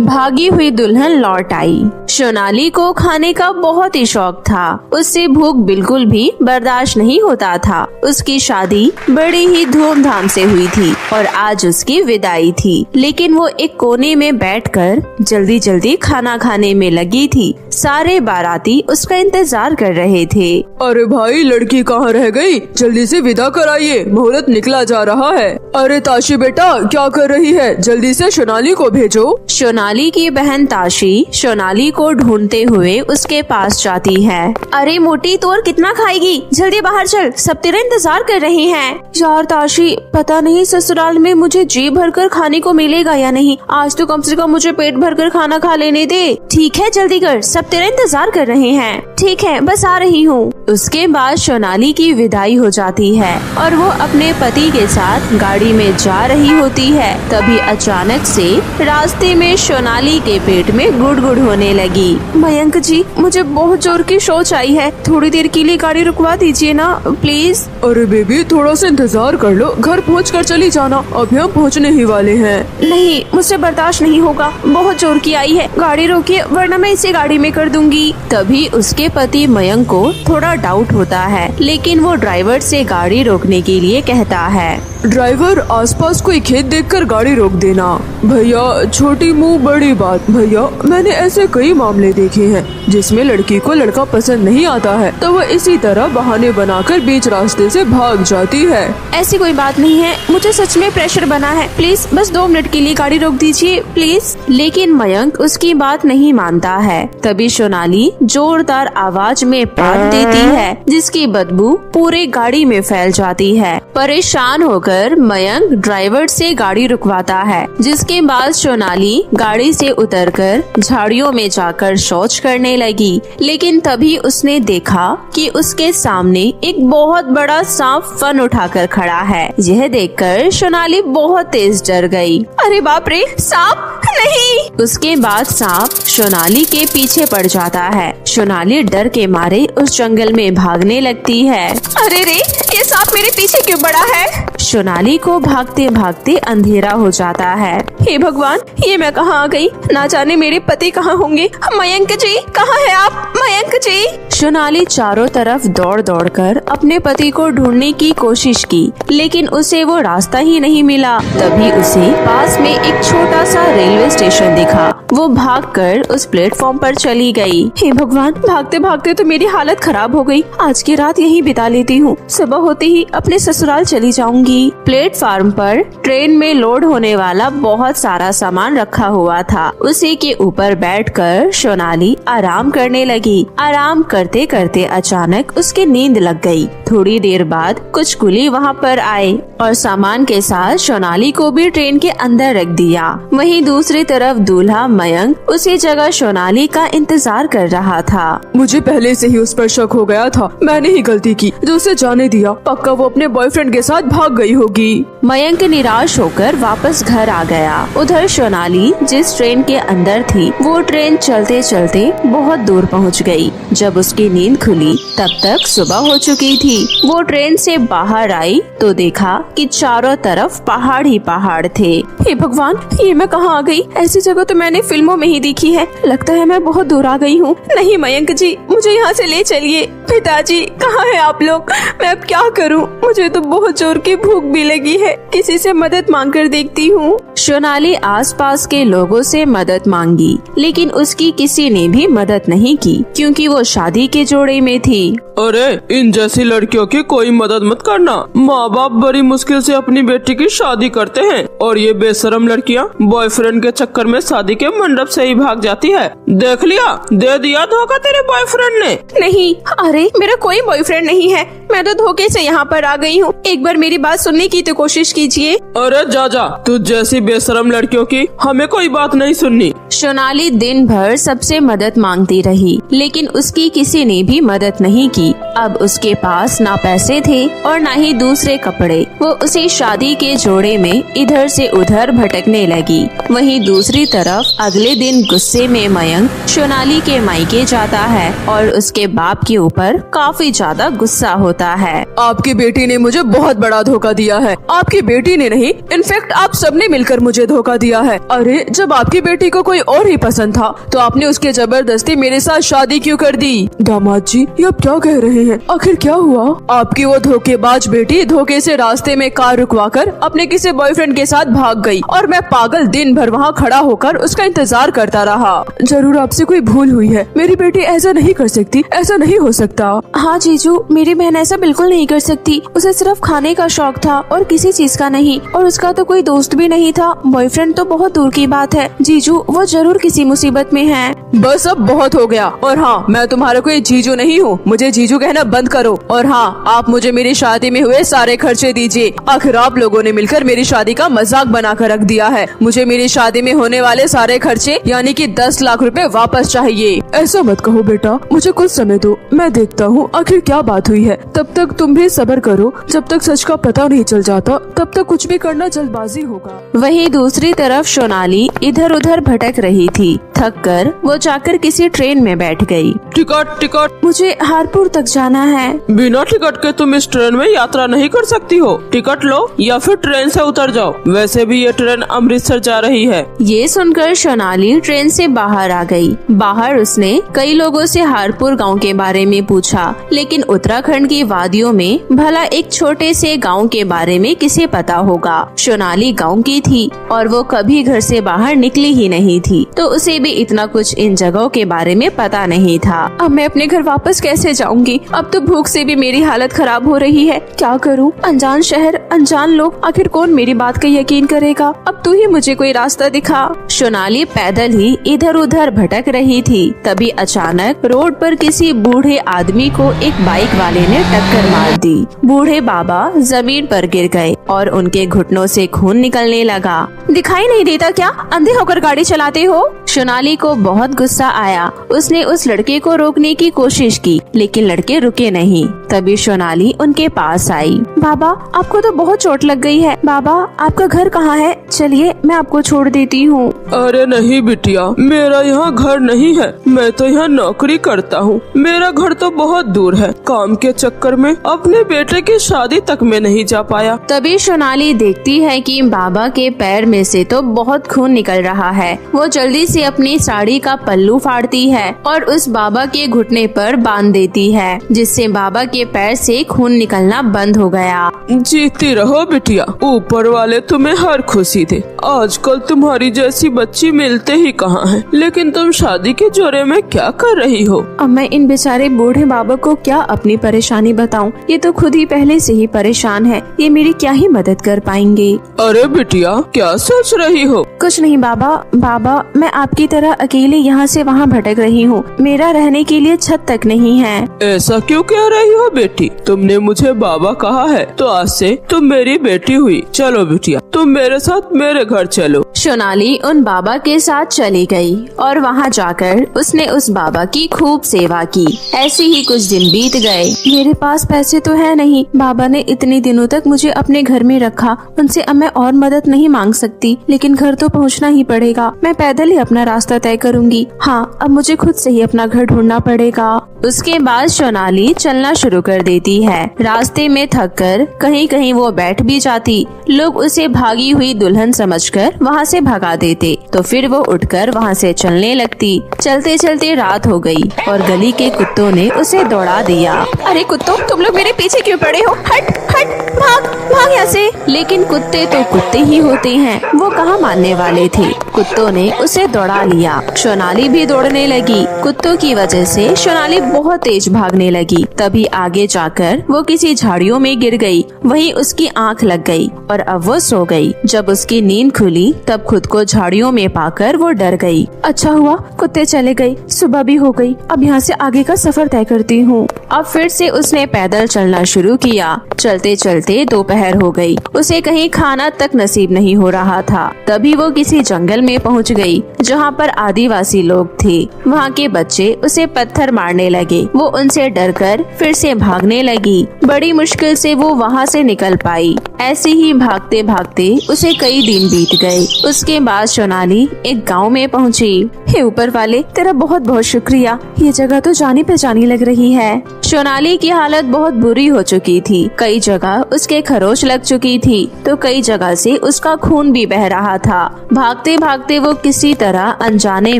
भागी हुई दुल्हन लौट आई। सोनाली को खाने का बहुत ही शौक था। उससे भूख बिल्कुल भी बर्दाश्त नहीं होता था। उसकी शादी बड़ी ही धूमधाम से हुई थी और आज उसकी विदाई थी, लेकिन वो एक कोने में बैठकर जल्दी जल्दी खाना खाने में लगी थी। सारे बाराती उसका इंतजार कर रहे थे। अरे भाई, लड़की कहाँ रह गई? जल्दी से विदा कराइए, मुहूर्त निकला जा रहा है। अरे ताशी बेटा, क्या कर रही है? जल्दी से सोनाली को भेजो। सोनाली की बहन ताशी सोनाली को ढूंढते हुए उसके पास जाती है। अरे मोटी, तू और कितना खाएगी? जल्दी बाहर चल, सब तेरा इंतजार कर रहे हैं। यार ताशी, पता नहीं ससुराल में मुझे जी भरकर खाने को मिलेगा या नहीं। आज तो कम से कम मुझे पेट भरकर खाना खा लेने दे। ठीक है, जल्दी कर, सब तेरा इंतजार कर रहे हैं। ठीक है, बस आ रही हूँ। उसके बाद सोनाली की विदाई हो जाती है और वो अपने पति के साथ गाड़ी में जा रही होती है। तभी अचानक से रास्ते में सोनाली के पेट में गुड़गुड़ होने लगी। मयंक जी, मुझे बहुत जोर की शौच आई है, थोड़ी देर के लिए गाड़ी रुकवा दीजिए ना प्लीज। अरे बेबी, थोड़ा सा इंतजार कर लो, घर पहुँच कर चली जाना, अभी हम पहुँचने ही वाले हैं। नहीं, मुझसे बर्दाश्त नहीं होगा, बहुत जोर की आई है। गाड़ी रोकिए वरना मैं इसे गाड़ी में कर दूंगी। तभी उसके पति मयंक को थोड़ा डाउट होता है, लेकिन वो ड्राइवर से गाड़ी रोकने के लिए कहता है। ड्राइवर, आसपास कोई खेत देखकर गाड़ी रोक देना। भैया, छोटी मुंह बड़ी बात। भैया, मैंने ऐसे कई मामले देखे हैं जिसमें लड़की को लड़का पसंद नहीं आता है तो वो इसी तरह बहाने बनाकर बीच रास्ते से भाग जाती है। ऐसी कोई बात नहीं है, मुझे सच में प्रेशर बना है, प्लीज बस 2 मिनट के लिए गाड़ी रोक दीजिए प्लीज। लेकिन मयंक उसकी बात नहीं मानता है। तभी सोनाली जोरदार आवाज में पाद देती है, जिसकी बदबू पूरे गाड़ी में फैल जाती है। परेशान होकर मयंक ड्राइवर से गाड़ी रुकवाता है, जिसके बाद सोनाली गाड़ी से उतरकर झाड़ियों में जाकर शौच करने लगी। लेकिन तभी उसने देखा कि उसके सामने एक बहुत बड़ा सांप फन उठाकर खड़ा है। यह देखकर सोनाली बहुत तेज डर गई। अरे बाप रे, सांप नहीं! उसके बाद सांप सोनाली के पीछे पड़ जाता है। सोनाली डर के मारे उस जंगल में भागने लगती है। अरे रे, ये सांप मेरे पीछे क्यों पड़ा है? सोनाली को भागते भागते अंधेरा हो जाता है। हे भगवान, ये मैं कहाँ आ गई? ना जाने मेरे पति कहाँ होंगे। मयंक जी, कहाँ है आप? मयंक जी! सोनाली चारों तरफ दौड़ दौड़ कर अपने पति को ढूंढने की कोशिश की, लेकिन उसे वो रास्ता ही नहीं मिला। तभी उसे पास में एक छोटा सा रेलवे स्टेशन दिखा। वो भागकर उस प्लेटफॉर्म पर चली गई। हे भगवान, भागते भागते तो मेरी हालत खराब हो गई। आज की रात यहीं बिता लेती हूँ, सुबह होते ही अपने ससुराल चली जाऊंगी। प्लेटफॉर्म पर ट्रेन में लोड होने वाला बहुत सारा सामान रखा हुआ था। उसी के ऊपर बैठकर सोनाली आराम करने लगी। आराम करते करते अचानक उसकी नींद लग गई। थोड़ी देर बाद कुछ कुली वहाँ पर आए और सामान के साथ सोनाली को भी ट्रेन के अंदर रख दिया। वहीं दूसरी तरफ दूल्हा मयंक उसी जगह सोनाली का इंतजार कर रहा था। मुझे पहले से ही उस पर शक हो गया था, मैंने ही गलती की जो उसे जाने दिया। पक्का वो अपने बॉयफ्रेंड के साथ भाग गई होगी। मयंक निराश होकर वापस घर आ गया। उधर सोनाली जिस ट्रेन के अंदर थी, वो ट्रेन चलते चलते बहुत दूर पहुंच गई। जब उसकी नींद खुली तब तक सुबह हो चुकी थी। वो ट्रेन से बाहर आई तो देखा कि चारों तरफ पहाड़ ही पहाड़ थे। हे भगवान, ये मैं कहाँ आ गई? ऐसी जगह तो मैंने फिल्मों में ही देखी है। लगता है मैं बहुत दूर आ गई हूँ। नहीं मयंक जी, मुझे यहाँ से ले चलिए। पिताजी, कहाँ है आप लोग? मैं अब क्या करूँ? मुझे तो बहुत जोर की भूख भी लगी है, किसी से मदद मांग कर देखती हूँ। सोनाली आसपास के लोगों से मदद मांगी, लेकिन उसकी किसी ने भी मदद नहीं की, क्योंकि वो शादी के जोड़े में थी। अरे, इन जैसी लड़कियों की कोई मदद मत करना। माँ बाप बड़ी मुश्किल से अपनी बेटी की शादी करते हैं और ये बेशरम लड़कियाँ बॉयफ्रेंड के चक्कर में शादी के मंडप से ही भाग जाती है। देख लिया, दे दिया धोखा तेरे बॉयफ्रेंड ने। नहीं, अरे मेरा कोई बॉयफ्रेंड नहीं है, मैं तो धोखे से यहाँ पर आ गई हूँ। एक बार मेरी बात सुनने की तो कोशिश कीजिए। अरे जा, तू जैसी बेशरम लड़कियों की हमें कोई बात नहीं सुननी। सोनाली दिन भर सबसे मदद मांगती रही, लेकिन उसकी किसी ने भी मदद नहीं की। अब उसके पास ना पैसे थे और ना ही दूसरे कपड़े। वो उसी शादी के जोड़े में इधर से उधर भटकने लगी। वहीं दूसरी तरफ अगले दिन गुस्से में मयंक सोनाली के मायके जाता है और उसके बाप के ऊपर पर काफी ज्यादा गुस्सा होता है। आपकी बेटी ने मुझे बहुत बड़ा धोखा दिया है। आपकी बेटी ने नहीं, इनफैक्ट आप सबने मिलकर मुझे धोखा दिया है। अरे जब आपकी बेटी को कोई और ही पसंद था तो आपने उसके जबरदस्ती मेरे साथ शादी क्यों कर दी? दामाद जी, ये आप क्या कह रहे हैं? आखिर क्या हुआ? आपकी वो धोखेबाज बेटी धोखे से रास्ते में कार रुकवाकर अपने किसी बॉयफ्रेंड के साथ भाग गई और मैं पागल दिन भर वहाँ खड़ा होकर उसका इंतजार करता रहा। जरूर आपसे कोई भूल हुई है। मेरी बेटी ऐसा नहीं कर सकती, ऐसा नहीं हो सकता। हाँ जीजू, मेरी बहन ऐसा बिल्कुल नहीं कर सकती। उसे सिर्फ खाने का शौक था और किसी चीज का नहीं, और उसका तो कोई दोस्त भी नहीं था। बॉयफ्रेंड तो बहुत दूर की बात है। जीजू, वो जरूर किसी मुसीबत में है। बस अब बहुत हो गया। और हाँ, मैं तुम्हारा कोई जीजू नहीं हूँ, मुझे जीजू कहना बंद करो। और हाँ, आप मुझे मेरी शादी में हुए सारे खर्चे दीजिए। आखिर आप लोगों ने मिलकर मेरी शादी का मजाक बना कर रख दिया है। मुझे मेरी शादी में होने वाले सारे खर्चे यानी कि 10 लाख रुपए वापस चाहिए। ऐसा मत कहो बेटा, मुझे कुछ समय दो, मैं देखता हूँ आखिर क्या बात हुई है। तब तक तुम भी सब्र करो। जब तक सच का पता नहीं चल जाता तब तक कुछ भी करना जल्दबाजी होगा। वहीं दूसरी तरफ सोनाली इधर उधर भटक रही थी। थक कर वो जाकर किसी ट्रेन में बैठ गई। Ticket ticket. मुझे हारपुर तक जाना है। बिना टिकट के तुम इस ट्रेन में यात्रा नहीं कर सकती हो। टिकट लो या फिर ट्रेन से उतर जाओ। वैसे भी ये ट्रेन अमृतसर जा रही है। ये सुनकर सोनाली ट्रेन से बाहर आ गई। बाहर उसने कई लोगों से हारपुर गांव के बारे में पूछा, लेकिन उत्तराखंड की वादियों में भला एक छोटे से गांव के बारे में किसे पता होगा। सोनाली गांव की थी और वो कभी घर से बाहर निकली ही नहीं थी, तो उसे भी इतना कुछ इन जगहों के बारे में पता नहीं था। अब मैं अपने घर वापस कैसे जाऊंगी? अब तो भूख से भी मेरी हालत खराब हो रही है। क्या करूं? अनजान शहर, अनजान लोग, आखिर कौन मेरी बात का यकीन करेगा? अब तू ही मुझे कोई रास्ता दिखा। सोनाली पैदल ही इधर उधर भटक रही थी। तभी अचानक रोड पर किसी बूढ़े आदमी को एक बाइक वाले ने टक्कर मार दी। बूढ़े बाबा जमीन पर गिर गए और उनके घुटनों से खून निकलने लगा। दिखाई नहीं देता क्या? अंधे होकर गाड़ी चलाते हो? सोनाली को बहुत गुस्सा आया। उसने उस लड़के को रोकने की कोशिश की, लेकिन लड़के रुके नहीं। तभी सोनाली उनके पास आई। बाबा, आपको तो बहुत चोट लग गई है। बाबा, आपका घर कहाँ है? चलिए मैं आपको छोड़ देती हूँ। अरे नहीं बिटिया, मेरा यहाँ घर नहीं है। मैं तो यहाँ नौकरी करता हूँ। मेरा घर तो बहुत दूर है। काम के चक्कर में अपने बेटे की शादी तक में नहीं जा पाया। तभी सोनाली देखती है कि बाबा के पैर में से तो बहुत खून निकल रहा है। वो जल्दी से अपनी साड़ी का पल्लू फाड़ती है और उस बाबा के घुटने पर बांध देती है, जिससे बाबा के पैर से खून निकलना बंद हो गया। जीती रहो बिटिया, ऊपर वाले तुम्हें हर खुशी दे। आजकल तुम्हारी जैसी बच्ची मिलते ही कहाँ है। लेकिन तुम शादी के जोरे में क्या कर रही हो? अब मैं इन बेचारे बूढ़े बाबा को क्या अपनी परेशानी बताऊं? ये तो खुद ही पहले से ही परेशान है। ये मेरी क्या ही मदद कर पाएंगे। अरे बिटिया, क्या सोच रही हो? कुछ नहीं बाबा। बाबा, मैं आपकी तरह अकेले यहाँ से वहाँ भटक रही हूँ। मेरा रहने के लिए छत तक नहीं है। ऐसा क्यों कह रही हो बेटी? तुमने मुझे बाबा कहा है तो आज से तुम मेरी बेटी हुई। चलो बिटिया, तुम मेरे साथ मेरे घर चलो। सोनाली उन बाबा के साथ चली गई और वहाँ जाकर उसने उस बाबा की खूब सेवा की। ऐसे ही कुछ दिन बीत गए। मेरे पास पैसे तो है नहीं। बाबा ने इतने दिनों तक मुझे अपने घर में रखा। उनसे अब मैं और मदद नहीं मांग सकती, लेकिन घर तो पहुँचना ही पड़ेगा। मैं पैदल ही अपना रास्ता तय करूँगी। हाँ, अब मुझे खुद से ही अपना घर ढूंढना पड़ेगा। उसके बाद सोनाली चलना शुरू कर देती है। रास्ते में थककर कहीं कहीं वो बैठ भी जाती। लोग उसे भागी हुई दुल्हन समझकर वहाँ से भगा देते, तो फिर वो उठकर वहाँ से चलने लगती। चलते चलते रात हो गई और गली के कुत्तों ने उसे दौड़ा दिया। अरे कुत्तों, तुम लोग मेरे पीछे क्यों पड़े हो? हट हट, भाग भाग यहाँ से। लेकिन कुत्ते तो कुत्ते ही होते हैं, वो कहाँ मानने वाले थे। कुत्तों ने उसे दौड़ा लिया। सोनाली भी दौड़ने लगी। कुत्तों की वजह से सोनाली बहुत तेज भागने लगी। तभी आगे जाकर वो किसी झाड़ियों में गिर गई। वहीं उसकी आंख लग गई और अब वो सो गई। जब उसकी नींद खुली तब खुद को झाड़ियों में पाकर वो डर गई। अच्छा हुआ कुत्ते चले गए, सुबह भी हो गई। अब यहाँ से आगे का सफर तय करती हूँ। अब फिर से उसने पैदल चलना शुरू किया। चलते चलते दोपहर हो गई। उसे कहीं खाना तक नसीब नहीं हो रहा था। तभी वो किसी जंगल में पहुँच गई जहाँ पर आदिवासी लोग थे। वहाँ के बच्चे उसे पत्थर मारने लगे। वो उनसे डरकर फिर से भागने लगी। बड़ी मुश्किल से वो वहाँ से निकल पाई। ऐसे ही भागते भागते उसे कई दिन बीत गए। उसके बाद सोनाली एक गांव में पहुँची। हे ऊपर वाले, तेरा बहुत बहुत शुक्रिया। ये जगह तो जानी पहचानी लग रही है। सोनाली की हालत बहुत बुरी हो चुकी थी। कई जगह उसके खरोच लग चुकी थी तो कई जगह से उसका खून भी बह रहा था। भागते भागते वो किसी तरह अनजाने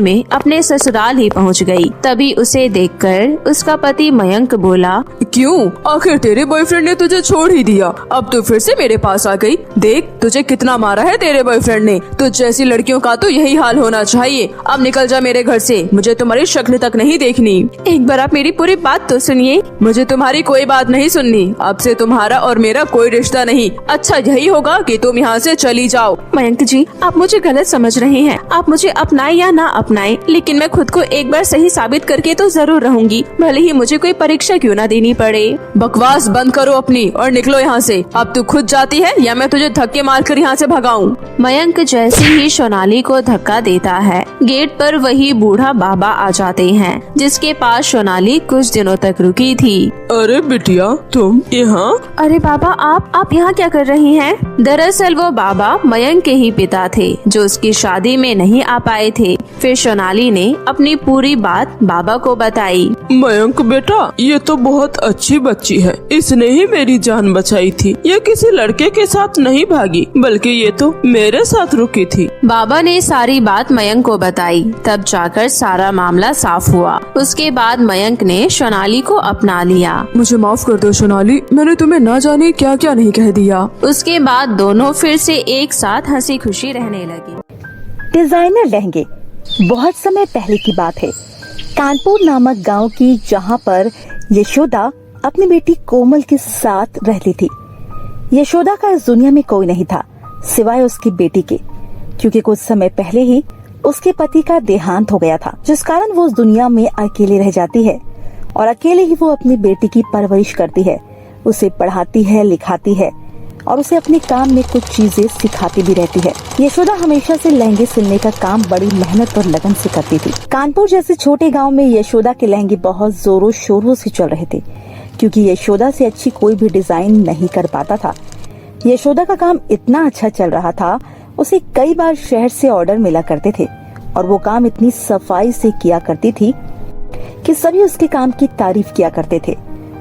में अपने ससुराल ही पहुंच गई। तभी उसे देखकर उसका पति मयंक बोला, क्यों? आखिर तेरे बॉयफ्रेंड ने तुझे छोड़ ही दिया, अब तू फिर से मेरे पास आ गई। देख तुझे कितना मारा है तेरे बॉयफ्रेंड ने। तुझ जैसी लड़कियों का तो यही हाल होना चाहिए। अब निकल जा मेरे घर से, मुझे तुम्हारी शक्ल तक नहीं देखनी। एक बार आप मेरी पूरी बात तो सुनिए। मुझे तुम्हारी कोई बात नहीं सुननी। अब से तुम्हारा और मेरा कोई रिश्ता नहीं। अच्छा यही होगा कि तुम यहाँ से चली जाओ। मयंक जी, आप मुझे गलत समझ रहे हैं। आप मुझे अपनाए या ना अपनाए, लेकिन मैं खुद को एक बार सही साबित करके तो जरूर रहूंगी, भले ही मुझे कोई परीक्षा क्यों ना देनी पड़े। बकवास बंद करो अपनी और निकलो यहाँ से। अब तू खुद जाती है या मैं तुझे धक्के मारकर यहाँ से भगाऊं? मयंक जैसे ही सोनाली को धक्का देता है, गेट पर वही बूढ़ा बाबा आ जाते हैं जिसके पास सोनाली कुछ दिनों तक रुकी थी। अरे बिटिया, तुम यहाँ? अरे बाबा, आप यहाँ क्या कर रही हैं? दरअसल वो बाबा मयंक के ही पिता थे जो उसकी शादी में नहीं आ पाए थे। फिर सोनाली ने अपनी पूरी बात बाबा को बताई। मयंक बेटा, ये तो बहुत अच्छी बच्ची है। इसने ही मेरी जान बचाई थी। ये किसी लड़के के साथ नहीं भागी, बल्कि ये तो मेरे साथ रुकी थी। बाबा ने सारी बात मयंक को बताई। तब जाकर सारा मामला साफ हुआ। उसके बाद मयंक ने सोनाली को अपना लिया। मुझे माफ कर दो सोनाली, मैंने तुम्हें ना जाने क्या क्या नहीं कह दिया। उसके बाद दोनों फिर से एक साथ हंसी खुशी रहने लगी। डिजाइनर लहंगे। बहुत समय पहले की बात है, कानपुर नामक गांव की, जहां पर यशोदा अपनी बेटी कोमल के साथ रहती थी। यशोदा का इस दुनिया में कोई नहीं था सिवाय उसकी बेटी के, क्योंकि कुछ समय पहले ही उसके पति का देहांत हो गया था, जिस कारण वो उस दुनिया में अकेले रह जाती है और अकेले ही वो अपनी बेटी की परवरिश करती है, उसे पढ़ाती है, लिखाती है और उसे अपने काम में कुछ चीजें सिखाती भी रहती है। यशोदा हमेशा से लहंगे सिलने का काम बड़ी मेहनत और लगन से करती थी। कानपुर जैसे छोटे गांव में यशोदा के लहंगे बहुत जोरों शोरों से चल रहे थे, क्योंकि यशोदा से अच्छी कोई भी डिजाइन नहीं कर पाता था। यशोदा का काम इतना अच्छा चल रहा था, उसे कई बार शहर से ऑर्डर मिला करते थे और वो काम इतनी सफाई से किया करती थी कि सभी उसके काम की तारीफ किया करते थे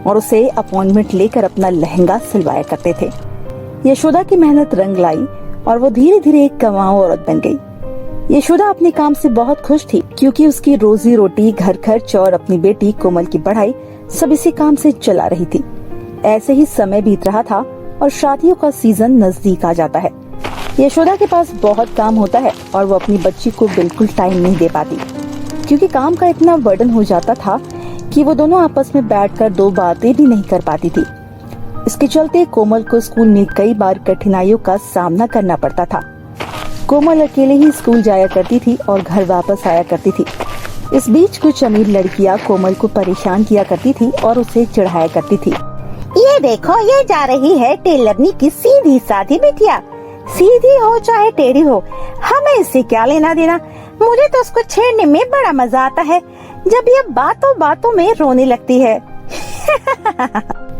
और उसे अपॉइंटमेंट लेकर अपना लहंगा सिलवाया करते थे। यशोदा की मेहनत रंग लाई और वो धीरे धीरे एक कमाऊ औरत बन गई। यशोदा अपने काम से बहुत खुश थी, क्योंकि उसकी रोजी रोटी, घर खर्च और अपनी बेटी कोमल की पढ़ाई सब इसी काम से चला रही थी। ऐसे ही समय बीत रहा था और शादियों का सीजन नजदीक आ जाता है। यशोदा के पास बहुत काम होता है और वो अपनी बच्ची को बिल्कुल टाइम नहीं दे पाती, क्योंकि काम का इतना बर्डन हो जाता था कि वो दोनों आपस में बैठकर दो बातें भी नहीं कर पाती थी। इसके चलते कोमल को स्कूल में कई बार कठिनाइयों का सामना करना पड़ता था। कोमल अकेले ही स्कूल जाया करती थी और घर वापस आया करती थी। इस बीच कुछ अमीर लड़कियां कोमल को परेशान किया करती थी और उसे चिढ़ाया करती थी। ये देखो, ये जा रही है टेलरनी की सीधी साधी बिटिया, सीधी हो चाहे टेढ़ी हो, हमें इससे क्या लेना देना। मुझे तो उसको छेड़ने में बड़ा मजा आता है जब ये बातों बातों में रोने लगती है।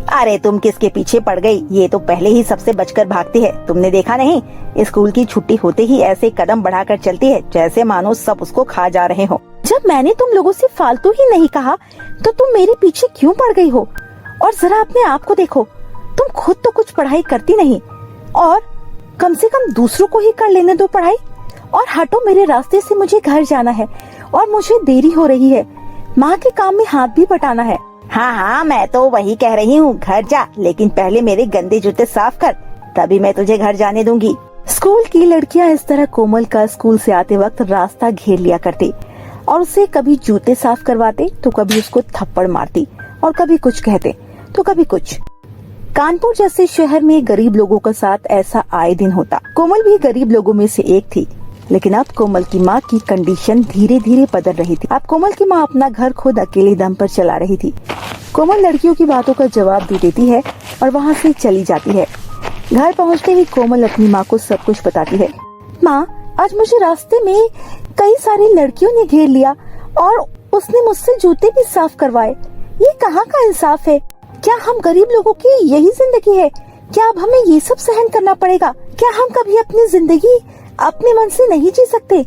अरे तुम किसके पीछे पड़ गई? ये तो पहले ही सबसे बचकर भागती है, तुमने देखा नहीं? स्कूल की छुट्टी होते ही ऐसे कदम बढ़ाकर चलती है जैसे मानो सब उसको खा जा रहे हो। जब मैंने तुम लोगों से फालतू ही नहीं कहा तो तुम मेरे पीछे क्यों पड़ गई हो? और जरा अपने आप को देखो, तुम खुद तो कुछ पढ़ाई करती नहीं और कम से कम दूसरों को ही कर लेने दो पढ़ाई। और हटो मेरे रास्ते से, मुझे घर जाना है और मुझे देरी हो रही है। माँ के काम में हाथ भी बटाना है। हाँ, मैं तो वही कह रही हूँ, घर जा, लेकिन पहले मेरे गंदे जूते साफ कर, तभी मैं तुझे घर जाने दूंगी। स्कूल की लड़कियां इस तरह कोमल का स्कूल से आते वक्त रास्ता घेर लिया करती और उसे कभी जूते साफ करवाते तो कभी उसको थप्पड़ मारती और कभी कुछ कहते तो कभी कुछ। कानपुर जैसे शहर में गरीब लोगों के साथ ऐसा आए दिन होता। कोमल भी गरीब लोगों में से एक थी, लेकिन अब कोमल की माँ की कंडीशन धीरे धीरे बदल रही थी। अब कोमल की माँ अपना घर खुद अकेले दम पर चला रही थी। कोमल लड़कियों की बातों का जवाब भी देती है और वहाँ से चली जाती है। घर पहुँचते ही कोमल अपनी माँ को सब कुछ बताती है। माँ, आज मुझे रास्ते में कई सारी लड़कियों ने घेर लिया और उसने मुझसे जूते भी साफ करवाए। ये कहाँ का इंसाफ है? क्या हम गरीब लोगों की यही जिंदगी है? क्या अब हमें ये सब सहन करना पड़ेगा? क्या हम कभी अपनी जिंदगी अपने मन से नहीं जी सकते?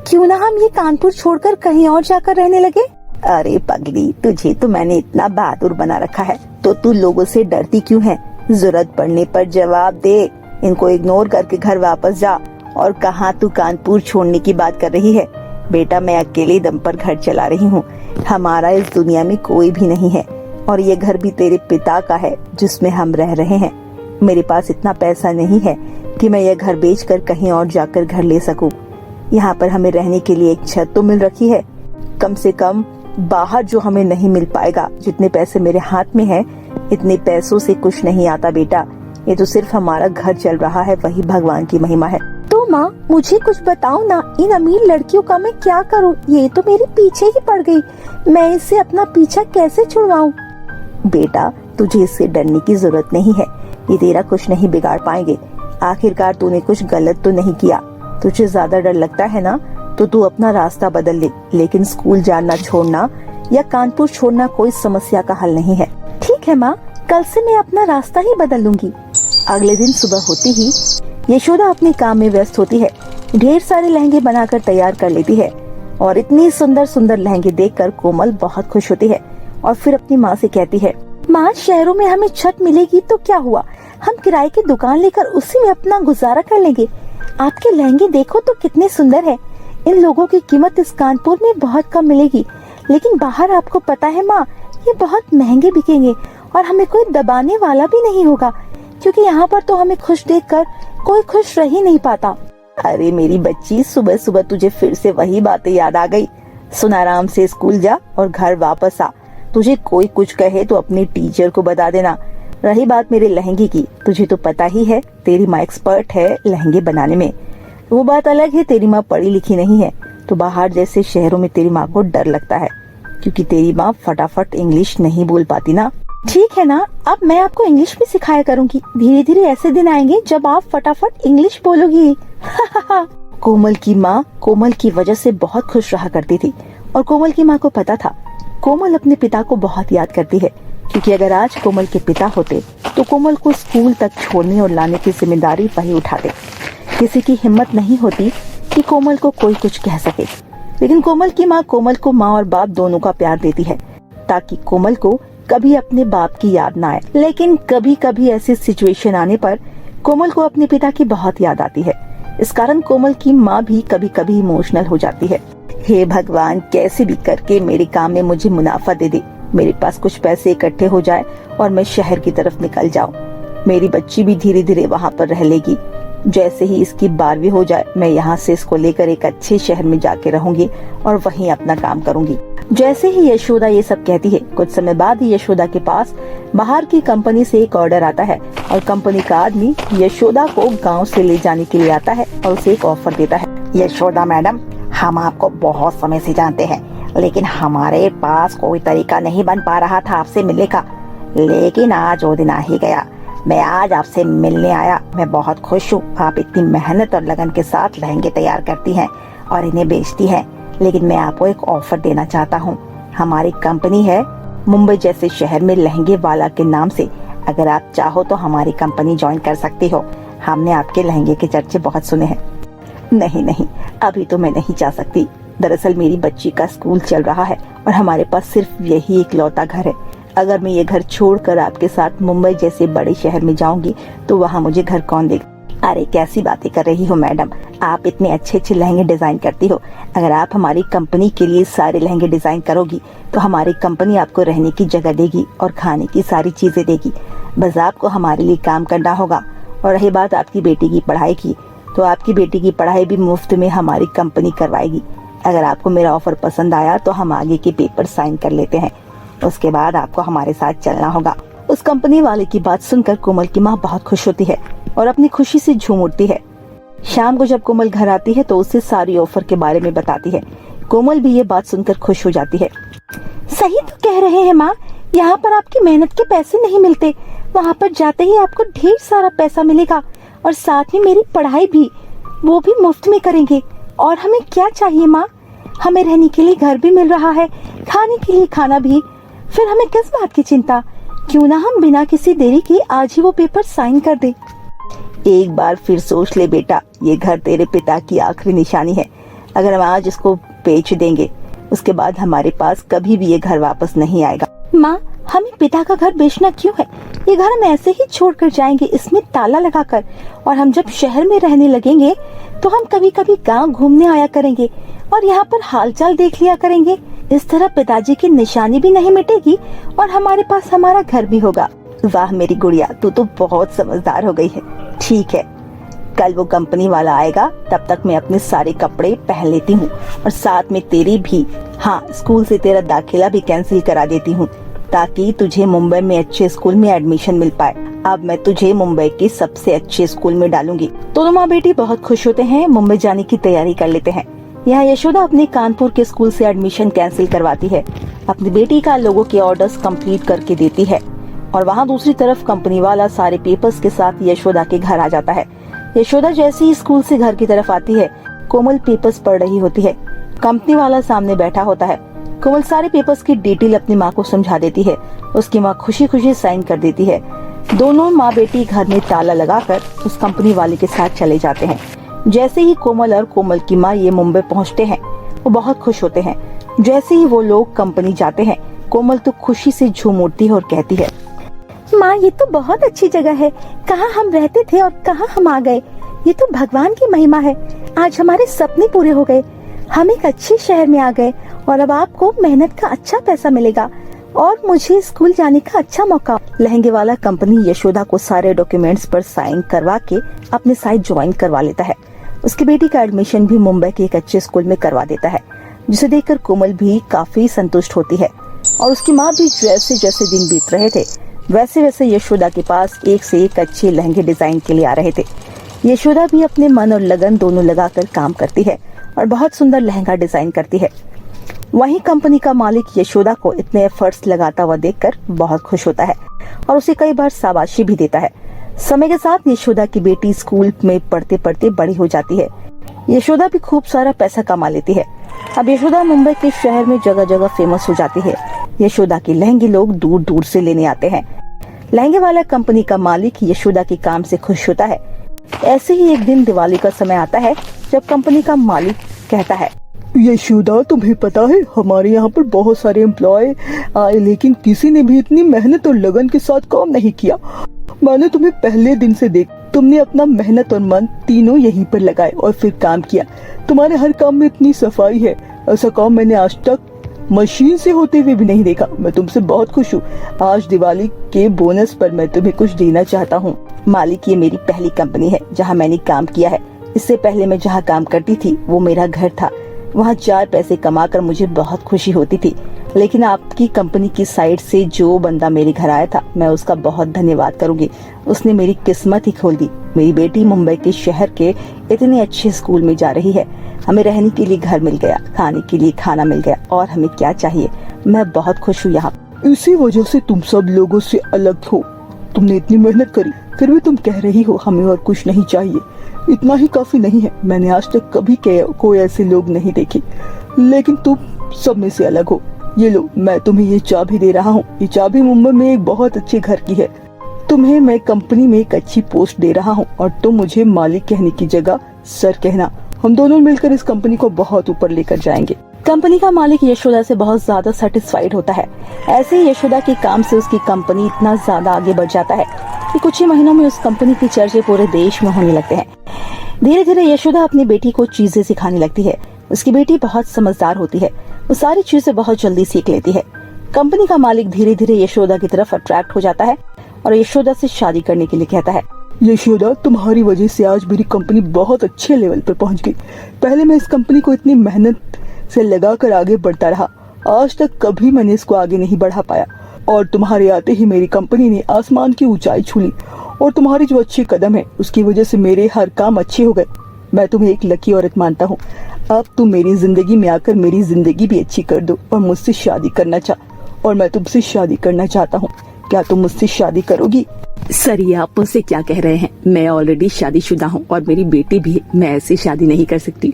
क्यों ना हम ये कानपुर छोड़कर कहीं और जाकर रहने लगे। अरे पगली, तुझे तो मैंने इतना बहादुर बना रखा है, तो तू लोगों से डरती क्यों है? जरूरत पड़ने पर जवाब दे, इनको इग्नोर करके घर वापस जा। और कहाँ तू कानपुर छोड़ने की बात कर रही है? बेटा, मैं अकेले दम पर घर चला रही हूँ। हमारा इस दुनिया में कोई भी नहीं है और ये घर भी तेरे पिता का है जिसमें हम रह रहे हैं। मेरे पास इतना पैसा नहीं है कि मैं यह घर बेचकर कहीं और जाकर घर ले सकूं। यहाँ पर हमें रहने के लिए एक छत तो मिल रखी है, कम से कम बाहर जो हमें नहीं मिल पाएगा। जितने पैसे मेरे हाथ में है, इतने पैसों से कुछ नहीं आता बेटा। ये तो सिर्फ हमारा घर चल रहा है, वही भगवान की महिमा है। तो माँ, मुझे कुछ बताओ ना, इन अमीर लड़कियों का मैं क्या करूँ? ये तो मेरे पीछे ही पड़ गई, मैं इससे अपना पीछा कैसे छुड़वाऊँ? बेटा, तुझे इससे डरने की जरूरत नहीं है, ये तेरा कुछ नहीं बिगाड़ पाएंगे। आखिरकार तूने कुछ गलत तो नहीं किया। तुझे ज्यादा डर लगता है ना, तो तू अपना रास्ता बदल ले, लेकिन स्कूल जाना छोड़ना या कानपुर छोड़ना कोई समस्या का हल नहीं है। ठीक है माँ, कल से मैं अपना रास्ता ही बदल लूंगी। अगले दिन सुबह होती ही यशोदा अपने काम में व्यस्त होती है। ढेर सारे लहंगे बनाकर तैयार कर लेती है और इतनी सुंदर सुंदर लहंगे देखकर कोमल बहुत खुश होती है और फिर अपनी माँ से कहती है, माँ, शहरों में हमें छत मिलेगी तो क्या हुआ, हम किराए की दुकान लेकर उसी में अपना गुजारा कर लेंगे। आपके लहंगे देखो तो कितने सुंदर है। इन लोगों की कीमत इस कानपुर में बहुत कम मिलेगी, लेकिन बाहर आपको पता है माँ, ये बहुत महंगे बिकेंगे और हमें कोई दबाने वाला भी नहीं होगा, क्योंकि यहाँ पर तो हमें खुश देखकर कोई खुश रह ही नहीं पाता। अरे मेरी बच्ची, सुबह सुबह तुझे फिर से वही बातें याद आ गई। सुन, आराम से स्कूल जा और घर वापस आ। तुझे कोई कुछ कहे तो अपने टीचर को बता देना। रही बात मेरे लहंगे की, तुझे तो पता ही है तेरी माँ एक्सपर्ट है लहंगे बनाने में। वो बात अलग है, तेरी माँ पढ़ी लिखी नहीं है, तो बाहर जैसे शहरों में तेरी माँ को डर लगता है, क्योंकि तेरी माँ फटाफट इंग्लिश नहीं बोल पाती ना। ठीक है ना, अब मैं आपको इंग्लिश भी सिखाया करूंगी। धीरे धीरे ऐसे दिन आएंगे जब आप फटाफट इंग्लिश बोलोगी। कोमल की माँ कोमल की वजह से बहुत खुश रहा करती थी और कोमल की माँ को पता था कोमल अपने पिता को बहुत याद करती है, क्योंकि अगर आज कोमल के पिता होते तो कोमल को स्कूल तक छोड़ने और लाने की जिम्मेदारी वही उठाते। किसी की हिम्मत नहीं होती कि कोमल को कोई कुछ कह सके, लेकिन कोमल की माँ कोमल को माँ और बाप दोनों का प्यार देती है, ताकि कोमल को कभी अपने बाप की याद ना आए। लेकिन कभी कभी ऐसी सिचुएशन आने पर कोमल को अपने पिता की बहुत याद आती है। इस कारण कोमल की माँ भी कभी कभी इमोशनल हो जाती है। हे भगवान, कैसे भी करके मेरे काम में मुझे मुनाफा दे दे, मेरे पास कुछ पैसे इकट्ठे हो जाए और मैं शहर की तरफ निकल जाऊं। मेरी बच्ची भी धीरे धीरे वहाँ पर रह लेगी। जैसे ही इसकी 12वीं हो जाए, मैं यहाँ से इसको लेकर एक अच्छे शहर में जाके रहूंगी और वहीं अपना काम करूंगी। जैसे ही यशोदा ये सब कहती है, कुछ समय बाद ही यशोदा के पास बाहर की कंपनी से एक ऑर्डर आता है और कंपनी का आदमी यशोदा को गांव से ले जाने के लिए आता है और उसे एक ऑफर देता है। यशोदा मैडम, हम आपको बहुत समय से जानते हैं, लेकिन हमारे पास कोई तरीका नहीं बन पा रहा था आपसे मिलने का, लेकिन आज वो दिन आ ही गया। मैं आज आपसे मिलने आया। मैं बहुत खुश हूँ। आप इतनी मेहनत और लगन के साथ लहंगे तैयार करती हैं और इन्हें बेचती हैं, लेकिन मैं आपको एक ऑफर देना चाहता हूँ। हमारी कंपनी है मुंबई जैसे शहर में लहंगे वाला के नाम से। अगर आप चाहो तो हमारी कंपनी ज्वाइन कर सकती हो। हमने आपके लहंगे के चर्चे बहुत सुने हैं। नहीं नहीं, अभी तो मैं नहीं जा सकती। दरअसल मेरी बच्ची का स्कूल चल रहा है और हमारे पास सिर्फ यही एक लौता घर है। अगर मैं ये घर छोड़कर आपके साथ मुंबई जैसे बड़े शहर में जाऊंगी तो वहाँ मुझे घर कौन देगा? अरे कैसी बातें कर रही हो मैडम, आप इतने अच्छे अच्छे लहंगे डिजाइन करती हो। अगर आप हमारी कंपनी के लिए सारे लहंगे डिजाइन करोगी तो हमारी कंपनी आपको रहने की जगह देगी और खाने की सारी चीजें देगी। बस आपको हमारे लिए काम करना होगा। और रही बात आपकी बेटी की पढ़ाई की, तो आपकी बेटी की पढ़ाई भी मुफ्त में हमारी कंपनी करवाएगी। अगर आपको मेरा ऑफर पसंद आया तो हम आगे के पेपर साइन कर लेते हैं, उसके बाद आपको हमारे साथ चलना होगा। उस कंपनी वाले की बात सुनकर कोमल की माँ बहुत खुश होती है और अपनी खुशी से झूम उठती है। शाम को जब कोमल घर आती है तो उसे सारी ऑफर के बारे में बताती है। कोमल भी ये बात सुनकर खुश हो जाती है। सही तो कह रहे हैं माँ, यहाँ पर आपकी मेहनत के पैसे नहीं मिलते, वहाँ पर जाते ही आपको ढेर सारा पैसा मिलेगा और साथ में मेरी पढ़ाई भी, वो भी मुफ्त में करेंगे। और हमें क्या चाहिए माँ? हमें रहने के लिए घर भी मिल रहा है, खाने के लिए खाना भी। फिर हमें किस बात की चिंता? क्यों ना हम बिना किसी देरी के आज ही वो पेपर साइन कर दे। एक बार फिर सोच ले बेटा, ये घर तेरे पिता की आखिरी निशानी है। अगर हम आज इसको बेच देंगे उसके बाद हमारे पास कभी भी ये घर वापस नहीं आएगा। माँ, हमें पिता का घर बेचना क्यों है? ये घर हम ऐसे ही छोड़कर जाएंगे, इसमें ताला लगाकर। और हम जब शहर में रहने लगेंगे तो हम कभी कभी गांव घूमने आया करेंगे और यहाँ पर हालचाल देख लिया करेंगे। इस तरह पिताजी की निशानी भी नहीं मिटेगी और हमारे पास हमारा घर भी होगा। वाह मेरी गुड़िया, तू तो बहुत समझदार हो गई है। ठीक है, कल वो कंपनी वाला आएगा, तब तक मैं अपने सारे कपड़े पहन लेती हूँ और साथ में तेरी भी, हाँ, स्कूल से तेरा दाखिला भी कैंसिल करा देती हूँ ताकि तुझे मुंबई में अच्छे स्कूल में एडमिशन मिल पाए। अब मैं तुझे मुंबई के सबसे अच्छे स्कूल में डालूंगी। दोनों माँ बेटी बहुत खुश होते हैं, मुंबई जाने की तैयारी कर लेते हैं। यहाँ यशोदा अपने कानपुर के स्कूल से एडमिशन कैंसिल करवाती है, अपनी बेटी का लोगों के ऑर्डर्स कंप्लीट करके देती है और वहाँ दूसरी तरफ कंपनी वाला सारे पेपर्स के साथ यशोदा के घर आ जाता है। यशोदा जैसे ही स्कूल से घर की तरफ आती है, कोमल पेपर्स पढ़ रही होती है। कंपनी वाला सामने बैठा होता है। कोमल सारे पेपर्स की डिटेल अपनी माँ को समझा देती है। उसकी माँ खुशी खुशी साइन कर देती है। दोनों माँ बेटी घर में ताला लगाकर उस कंपनी वाले के साथ चले जाते हैं। जैसे ही कोमल और कोमल की माँ ये मुंबई पहुँचते हैं, वो बहुत खुश होते हैं। जैसे ही वो लोग कंपनी जाते हैं, कोमल तो खुशी से झूम उठती है और कहती है, माँ, ये तो बहुत अच्छी जगह है। कहाँ हम रहते थे और कहाँ हम आ गए। ये तो भगवान की महिमा है। आज हमारे सपने पूरे हो गए। हम एक अच्छे शहर में आ गए और अब आपको मेहनत का अच्छा पैसा मिलेगा और मुझे स्कूल जाने का अच्छा मौका। लहंगे वाला कंपनी यशोदा को सारे डॉक्यूमेंट्स पर साइन करवा के अपने साइड ज्वाइन करवा लेता है। उसकी बेटी का एडमिशन भी मुंबई के एक अच्छे स्कूल में करवा देता है, जिसे देखकर कोमल भी काफी संतुष्ट होती है। और उसकी माँ भी जैसे जैसे दिन बीत रहे थे वैसे वैसे यशोदा के पास एक से एक अच्छे लहंगे डिजाइन के लिए आ रहे थे। यशोदा भी अपने मन और लगन दोनों लगाकर काम करती है और बहुत सुंदर लहंगा डिजाइन करती है। वहीं कंपनी का मालिक यशोदा को इतने एफर्ट्स लगाता हुआ देखकर बहुत खुश होता है और उसे कई बार शाबाशी भी देता है। समय के साथ यशोदा की बेटी स्कूल में पढ़ते पढ़ते बड़ी हो जाती है। यशोदा भी खूब सारा पैसा कमा लेती है। अब यशोदा मुंबई के शहर में जगह जगह फेमस हो जाती है। यशोदा के लहंगे लोग दूर दूर से लेने आते हैं। लहंगे वाला कंपनी का मालिक यशोदा के काम से खुश होता है। ऐसे ही एक दिन दिवाली का समय आता है जब कंपनी का मालिक कहता है, यशोदा, तुम्हें पता है हमारे यहाँ पर बहुत सारे एम्प्लॉय आए, लेकिन किसी ने भी इतनी मेहनत और लगन के साथ काम नहीं किया। मैंने तुम्हें पहले दिन से देख, तुमने अपना मेहनत और मन तीनों यहीं पर लगाए और फिर काम किया। तुम्हारे हर काम में इतनी सफाई है, ऐसा काम मैंने आज तक मशीन से होते हुए भी नहीं देखा। मैं तुमसे बहुत खुश हूँ। आज दिवाली के बोनस पर मैं तुम्हें कुछ देना चाहता हूँ। मालिक, ये मेरी पहली कंपनी है जहाँ मैंने काम किया है। इससे पहले मैं जहाँ काम करती थी वो मेरा घर था। वहाँ 4 पैसे कमाकर मुझे बहुत खुशी होती थी, लेकिन आपकी कंपनी की साइड से जो बंदा मेरे घर आया था, मैं उसका बहुत धन्यवाद करूंगी। उसने मेरी किस्मत ही खोल दी। मेरी बेटी मुंबई के शहर के इतने अच्छे स्कूल में जा रही है। हमें रहने के लिए घर मिल गया, खाने के लिए खाना मिल गया, और हमें क्या चाहिए। मैं बहुत खुश हूँ यहाँ। इसी वजह से तुम सब लोगों से अलग हो। तुमने इतनी मेहनत करी, फिर भी तुम कह रही हो हमें और कुछ नहीं चाहिए। इतना ही काफी नहीं है। मैंने आज तक कभी कोई ऐसे लोग नहीं देखे, लेकिन तुम सब में से अलग हो। ये लो, मैं तुम्हें ये चाबी दे रहा हूँ। ये चाबी मुंबई में एक बहुत अच्छे घर की है। तुम्हें मैं कंपनी में एक अच्छी पोस्ट दे रहा हूँ और तुम मुझे मालिक कहने की जगह सर कहना। हम दोनों मिलकर इस कंपनी को बहुत ऊपर लेकर जाएंगे। कंपनी का मालिक यशोदा से बहुत ज्यादा सेटिस्फाइड होता है। ऐसे ही यशोदा के काम से उसकी कंपनी इतना ज्यादा आगे बढ़ जाता है कि कुछ ही महीनों में उस कंपनी की चर्चे पूरे देश में होने लगते हैं। धीरे धीरे यशोदा अपनी बेटी को चीजें सिखाने लगती है। उसकी बेटी बहुत समझदार होती है, वो सारी चीजें बहुत जल्दी सीख लेती है। कंपनी का मालिक धीरे धीरे यशोदा की तरफ अट्रैक्ट हो जाता है और यशोदा से शादी करने के लिए कहता है। यशोदा, तुम्हारी वजह से आज मेरी कंपनी बहुत अच्छे लेवल पर पहुंच गई। पहले मैं इस कंपनी को इतनी मेहनत से लगाकर आगे बढ़ता रहा, आज तक कभी मैंने इसको आगे नहीं बढ़ा पाया, और तुम्हारे आते ही मेरी कंपनी ने आसमान की ऊंचाई छू ली। और तुम्हारी जो अच्छे कदम है उसकी वजह से मेरे हर काम अच्छे हो गए। मैं तुम्हें एक लकी औरत मानता हूँ। अब तुम मेरी जिंदगी में आकर मेरी जिंदगी भी अच्छी कर दो और मुझसे शादी करना और मैं तुमसे शादी करना चाहता हूँ। क्या तुम मुझसे शादी करोगी? सर, ये आप मुझसे क्या कह रहे हैं? मैं ऑलरेडी शादीशुदा हूँ और मेरी बेटी भी है। मैं ऐसे शादी नहीं कर सकती।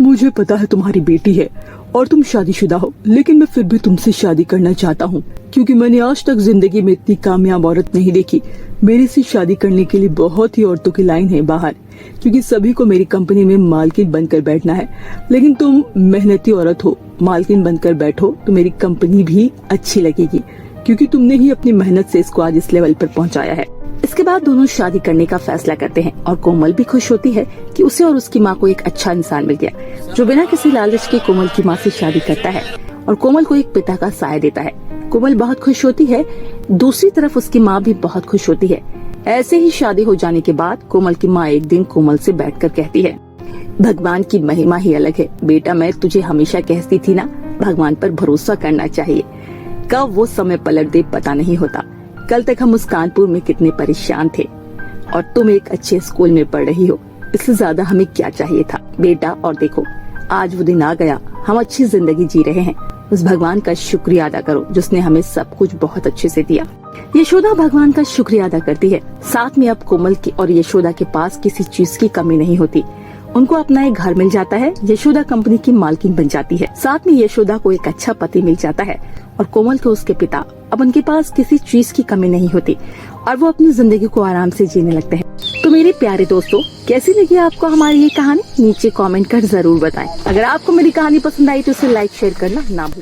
मुझे पता है तुम्हारी बेटी है और तुम शादीशुदा हो, लेकिन मैं फिर भी तुमसे शादी करना चाहता हूँ, क्योंकि मैंने आज तक जिंदगी में इतनी कामयाब औरत नहीं देखी। मेरे से शादी करने के लिए बहुत ही औरतों की लाइन है बाहर, क्योंकि सभी को मेरी कंपनी में मालकिन बनकर बैठना है। लेकिन तुम मेहनती औरत हो, मालकिन बनकर बैठो तो मेरी कंपनी भी अच्छी लगेगी, क्योंकि तुमने ही अपनी मेहनत से इसको आज इस लेवल पर पहुँचाया है। इसके बाद दोनों शादी करने का फैसला करते हैं और कोमल भी खुश होती है कि उसे और उसकी माँ को एक अच्छा इंसान मिल गया जो बिना किसी लालच के कोमल की माँ से शादी करता है और कोमल को एक पिता का साया देता है। कोमल बहुत खुश होती है, दूसरी तरफ उसकी माँ भी बहुत खुश होती है। ऐसे ही शादी हो जाने के बाद कोमल की माँ एक दिन कोमल से बैठकर कहती है, भगवान की महिमा ही अलग है बेटा, मैं तुझे हमेशा कहती थी ना, भगवान पर भरोसा करना चाहिए। कब वो समय पलट दे पता नहीं होता। कल तक हम उस कानपुर में कितने परेशान थे और तुम एक अच्छे स्कूल में पढ़ रही हो, इससे ज्यादा हमें क्या चाहिए था बेटा। और देखो आज वो दिन आ गया, हम अच्छी जिंदगी जी रहे हैं। उस भगवान का शुक्रिया अदा करो जिसने हमें सब कुछ बहुत अच्छे से दिया। यशोदा भगवान का शुक्रिया अदा करती है। साथ में अब कोमल की और यशोदा के पास किसी चीज की कमी नहीं होती। उनको अपना एक घर मिल जाता है, यशोदा कंपनी की मालकिन बन जाती है। साथ में यशोदा को एक अच्छा पति मिल जाता है और कोमल को उसके पिता। अब उनके पास किसी चीज की कमी नहीं होती और वो अपनी जिंदगी को आराम से जीने लगते हैं। तो मेरे प्यारे दोस्तों, कैसी लगी आपको हमारी ये कहानी? नीचे कमेंट कर जरूर बताएं। अगर आपको मेरी कहानी पसंद आई तो इसे लाइक शेयर करना ना भूलें।